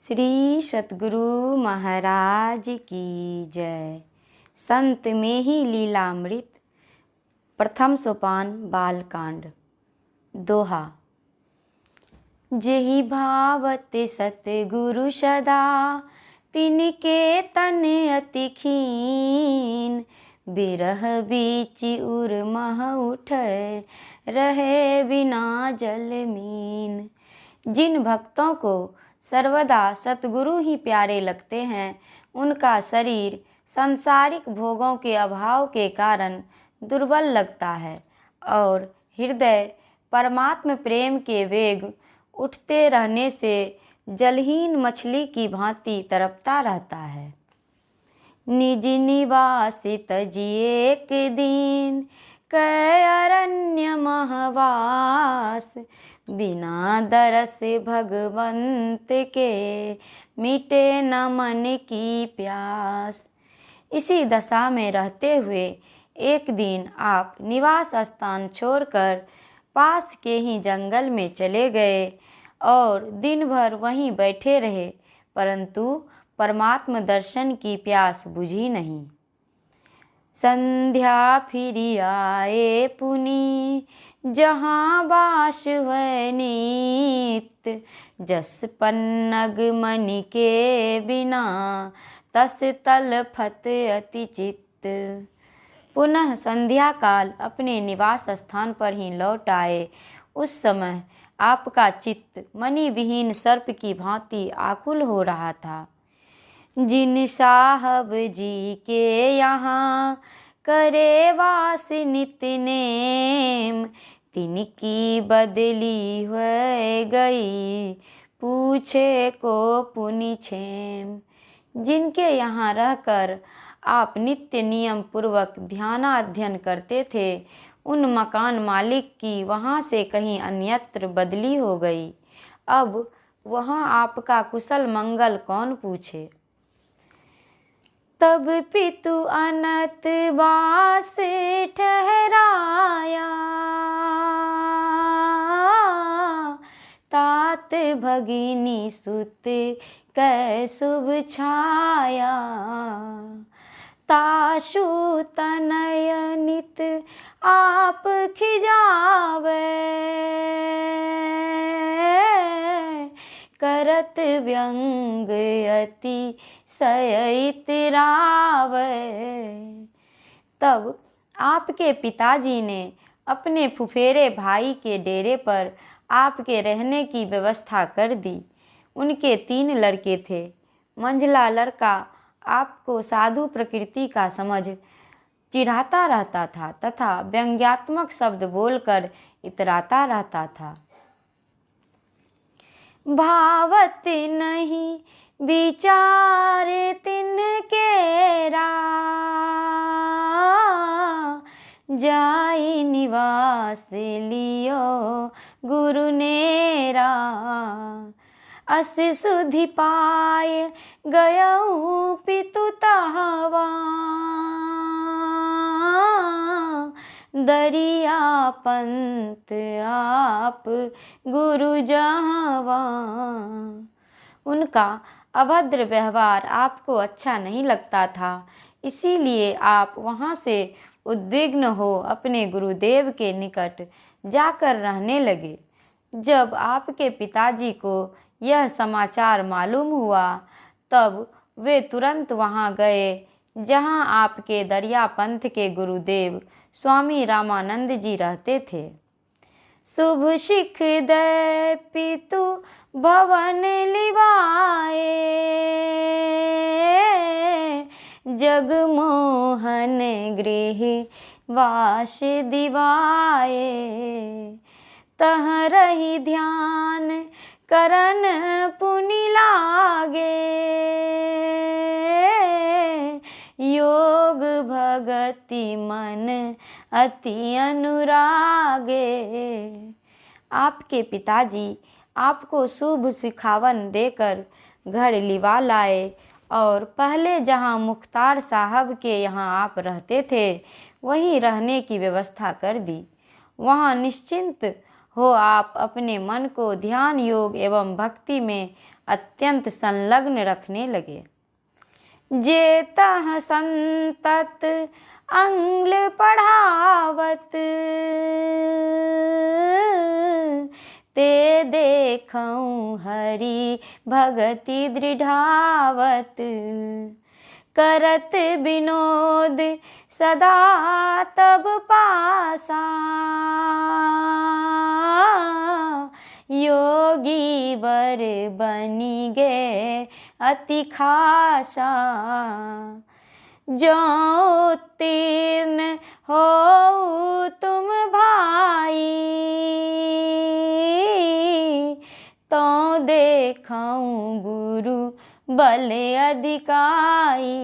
श्री सतगुरु महाराज की जय। संत में ही लीलामृत। प्रथम सोपान बालकांड। दोहा। जेहि भावत सतगुरु सदा, तिनके तन अति खीन। बिरह बीच उर्मह उठै, रहे बिना जल मीन। जिन भक्तों को सर्वदा सतगुरु ही प्यारे लगते हैं, उनका शरीर सांसारिक भोगों के अभाव के कारण दुर्बल लगता है और हृदय परमात्म प्रेम के वेग उठते रहने से जलहीन मछली की भांति तड़पता रहता है। निज निवास तजिए एक दिन, कै अरण्य महवास। बिना दरस भगवंत के, मिटे न मन की प्यास। इसी दशा में रहते हुए एक दिन आप निवास स्थान छोड़कर पास के ही जंगल में चले गए और दिन भर वहीं बैठे रहे, परंतु परमात्म दर्शन की प्यास बुझी नहीं। संध्या फिरी आए पुनि, जहाँ बास हुए नित्य। जस पन्नग मणि के बिना, तस तलफत अति चित्त। पुनः संध्या काल अपने निवास स्थान पर ही लौट आए। उस समय आपका चित्त मणि विहीन सर्प की भांति आकुल हो रहा था। जिन साहब जी के यहाँ, करे वास नित्य नेम। तिनकी बदली हो गई, पूछे को पुनि क्षेम। जिनके यहाँ रहकर आप नित्य नियम पूर्वक ध्यानाध्ययन करते थे, उन मकान मालिक की वहाँ से कहीं अन्यत्र बदली हो गई। अब वहाँ आपका कुशल मंगल कौन पूछे। तब पितु अनत वास ठहराया, तात भगिनी सुत कै शुभ छाया। ताशु तनय नित आप खिजावे, करत व्यंग अति सयित रावे। तब आपके पिताजी ने अपने फुफेरे भाई के डेरे पर आपके रहने की व्यवस्था कर दी। उनके 3 लड़के थे। मंझला लड़का आपको साधु प्रकृति का समझ चिढ़ाता रहता था तथा व्यंग्यात्मक शब्द बोलकर इतराता रहता था। भावत नहीं विचार तिनकेरा, जाई निवास लियो गुरु नेरा। अस सुधि पाए गयऊ पितु तहवा, दरिया पंत आप गुरु जहवा। उनका अभद्र व्यवहार आपको अच्छा नहीं लगता था, इसीलिए आप वहाँ से उद्विग्न हो अपने गुरुदेव के निकट जाकर रहने लगे। जब आपके पिताजी को यह समाचार मालूम हुआ, तब वे तुरंत वहाँ गए जहाँ आपके दरिया पंथ के गुरुदेव स्वामी रामानंद जी रहते थे। शुभ शिख दे पितु भवन लिवाए, जगमोहन गृह वास दिवाए। तह रही ध्यान करन पुनि लागे, योग भगति मन अति अनुरागे। आपके पिताजी आपको शुभ सिखावन देकर घर लिवा लाए और पहले जहाँ मुख्तार साहब के यहाँ आप रहते थे, वहीं रहने की व्यवस्था कर दी। वहाँ निश्चिंत हो आप अपने मन को ध्यान योग एवं भक्ति में अत्यंत संलग्न रखने लगे। जेतः संतत अंग्ल पढ़ावत, ते देखऊँ हरि भगति दृढ़ावत। करत विनोद सदा तब पासा, योगी वर बनी गे अति खासा। जो उत्तीर्ण हो तुम भाई, तो देखऊँ गुरु बल अधिकाई।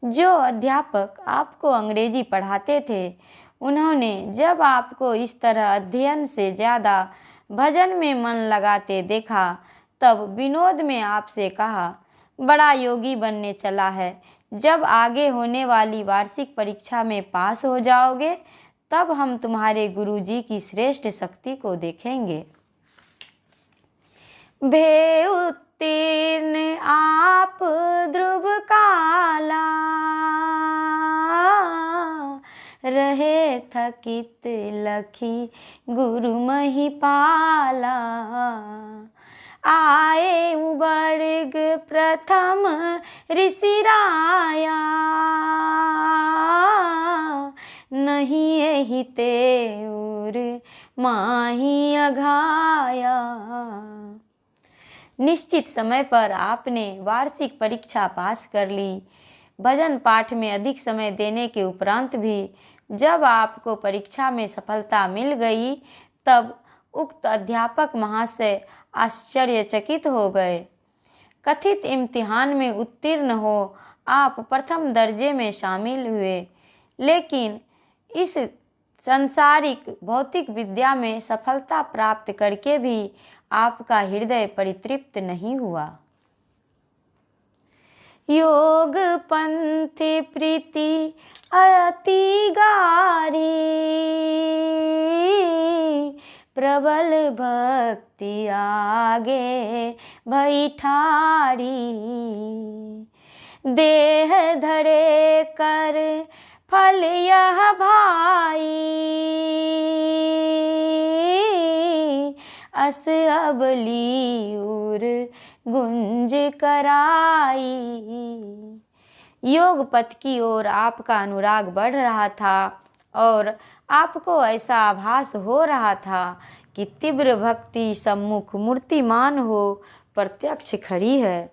जो अध्यापक आपको अंग्रेजी पढ़ाते थे, उन्होंने जब आपको इस तरह अध्ययन से ज़्यादा भजन में मन लगाते देखा, तब विनोद में आपसे कहा, बड़ा योगी बनने चला है। जब आगे होने वाली वार्षिक परीक्षा में पास हो जाओगे, तब हम तुम्हारे गुरुजी की श्रेष्ठ शक्ति को देखेंगे। भे उत्तीर्ण आप ध्रुव काला, रहे थकित लखी गुरु महिपाला। आए वर्ग प्रथम ऋषि राया, नहीं एहि ते उर माही अघाया। निश्चित समय पर आपने वार्षिक परीक्षा पास कर ली। भजन पाठ में अधिक समय देने के उपरांत भी जब आपको परीक्षा में सफलता मिल गई, तब उक्त अध्यापक महाशय आश्चर्यचकित हो गए। कथित इम्तिहान में उत्तीर्ण हो आप प्रथम दर्जे में शामिल हुए, लेकिन इस सांसारिक भौतिक विद्या में सफलता प्राप्त करके भी आपका हृदय परितृप्त नहीं हुआ। योग पंथ प्रीति अति गारी, प्रबल भक्ति आगे भई ठारी। देह धरे कर फल यह भाई, अस अबली उर गुंज कराई। योग पथ की ओर आपका अनुराग बढ़ रहा था और आपको ऐसा आभास हो रहा था कि तीव्र भक्ति सम्मुख मूर्तिमान हो प्रत्यक्ष खड़ी है।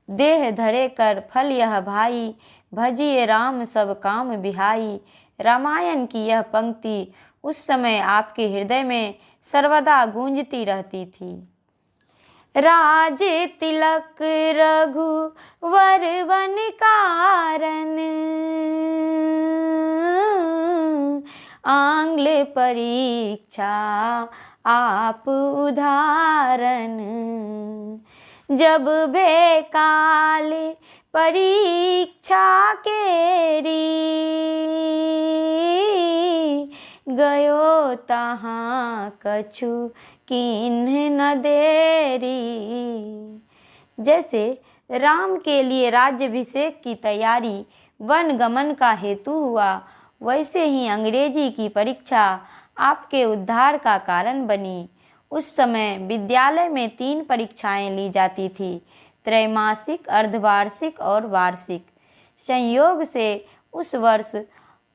देह धरे कर फल यह भाई, भजिए राम सब काम बिहाई। रामायण की यह पंक्ति उस समय आपके हृदय में सर्वदा गूंजती रहती थी। राज तिलक रघुवर वन कारण, आंग्ल परीक्षा आप उदाहरण। जब बेकाल परीक्षा केरी, गयो तहाँ कछु किन्ह न देरी। जैसे राम के लिए राज्याभिषेक की तैयारी वन गमन का हेतु हुआ, वैसे ही अंग्रेजी की परीक्षा आपके उद्धार का कारण बनी। उस समय विद्यालय में 3 परीक्षाएं ली जाती थी, त्रैमासिक, अर्धवार्षिक और वार्षिक। संयोग से उस वर्ष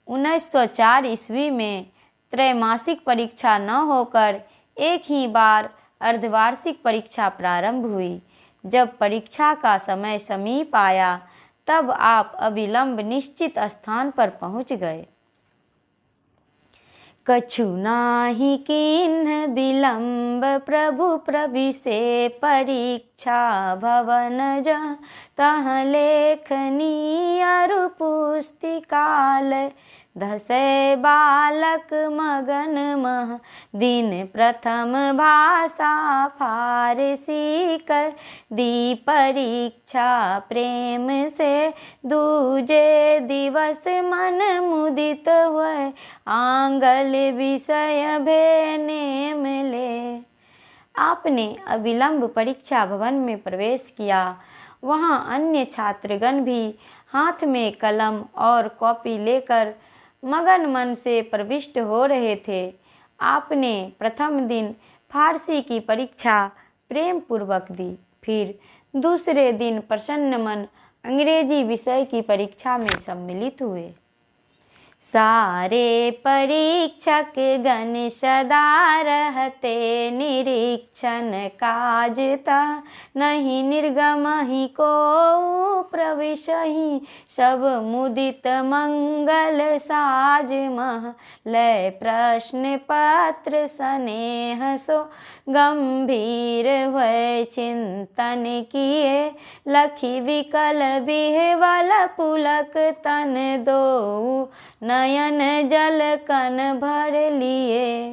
1904 ईस्वी में त्रैमासिक परीक्षा न होकर एक ही बार अर्धवार्षिक परीक्षा प्रारंभ हुई। जब परीक्षा का समय समीप आया, तब आप अविलंब निश्चित स्थान पर पहुंच गए। कछु नाही किन्ह विलंब, प्रभु प्रविशे परीक्षा भवन। जहाँ तहाँ लेखनी अरु पुस्तिकालय, धसे बालक मगन मह दिन। प्रथम भाषा फारसी कर दी परीक्षा, प्रेम से दूजे दिवस मन मुदित हुए। आंगल विषय भे नेम ले, आपने अविलंब परीक्षा भवन में प्रवेश किया। वहाँ अन्य छात्रगण भी हाथ में कलम और कॉपी लेकर मगन मन से प्रविष्ट हो रहे थे। आपने प्रथम दिन फारसी की परीक्षा प्रेम पूर्वक दी। फिर दूसरे दिन प्रसन्न मन अंग्रेजी विषय की परीक्षा में सम्मिलित हुए। सारे परीक्षक गण सदा रहते निरीक्षण काजता, नहीं निर्गम ही को प्रविशहि, सब मुदित मंगल साज मह, लय प्रश्न पत्र स्नेह सो गंभीर हुए चिंतन किए, लखी विकल बिहवल पुलक तन दो, नयन जल कन भर लिए।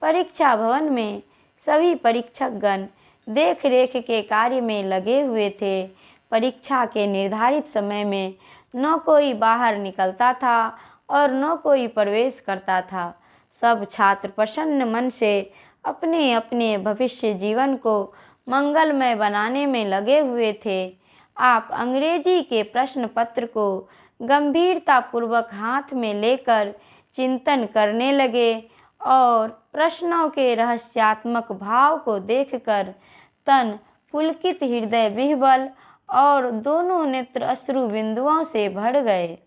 परीक्षा भवन में सभी परीक्षकगण देख रेख के कार्य में लगे हुए थे। परीक्षा के निर्धारित समय में न कोई बाहर निकलता था और न कोई प्रवेश करता था। सब छात्र प्रसन्न मन से अपने अपने भविष्य जीवन को मंगलमय बनाने में लगे हुए थे। आप अंग्रेजी के प्रश्न पत्र को गंभीरतापूर्वक हाथ में लेकर चिंतन करने लगे और प्रश्नों के रहस्यात्मक भाव को देखकर तन पुलकित, हृदय विह्वल और दोनों नेत्र अश्रु बिंदुओं से भर गए।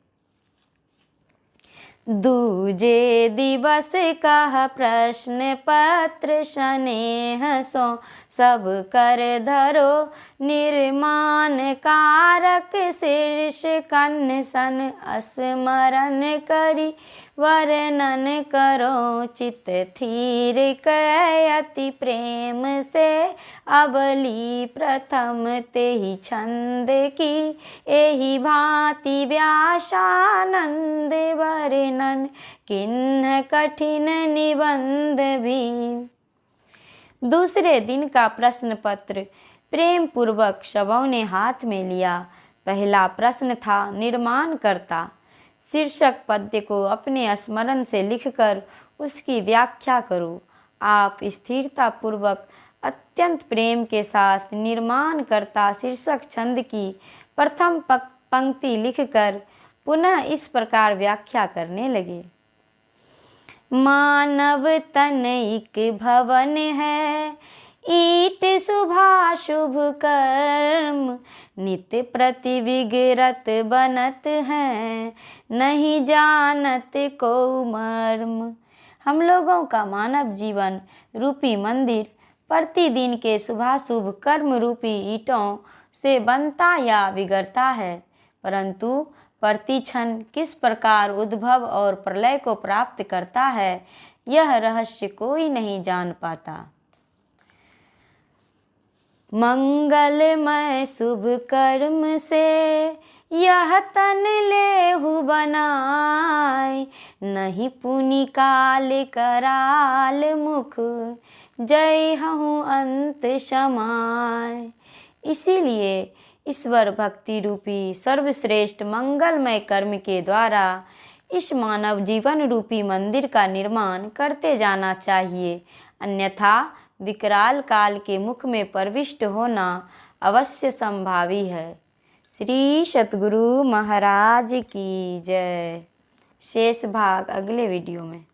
दूजे दिवस कह प्रश्न पत्र स्नेह सो, सब कर धरो निर्माण कारक, शीर्ष कन्न सन स्मरण करी, वर्णन करो चित थीर कै, अति प्रेम से अबली प्रथम ते ही छंद की, एहि भांति व्यासानंद वर्णन किन्ह कठिन निबंध भी। दूसरे दिन का प्रश्न पत्र प्रेम पूर्वक सबों ने हाथ में लिया। पहला प्रश्न था निर्माण कर्ता। शीर्षक पद्य को अपने स्मरण से लिखकर उसकी व्याख्या करो। आप स्थिरता पूर्वक अत्यंत प्रेम के साथ निर्माण कर्ता शीर्षक छंद की प्रथम पंक्ति लिखकर पुनः इस प्रकार व्याख्या करने लगे। मानव तन एक भवन है, ईट शुभा शुभ कर्म, नित्य प्रति विगरत बनत है, नहीं जानत को मर्म। हम लोगों का मानव जीवन रूपी मंदिर प्रतिदिन के शुभाशुभ कर्म रूपी ईंटों से बनता या बिगड़ता है, परंतु प्रतिक्षण किस प्रकार उद्भव और प्रलय को प्राप्त करता है, यह रहस्य कोई नहीं जान पाता। मंगलमय शुभ कर्म से यह तन लेहु बनाय, नहीं पुनि काल कराल मुख, जय हूँ अंत समाय। इसीलिए ईश्वर भक्ति रूपी सर्वश्रेष्ठ मंगलमय कर्म के द्वारा इस मानव जीवन रूपी मंदिर का निर्माण करते जाना चाहिए, अन्यथा विकराल काल के मुख में प्रविष्ट होना अवश्य संभावी है। श्री सतगुरु महाराज की जय। शेष भाग अगले वीडियो में।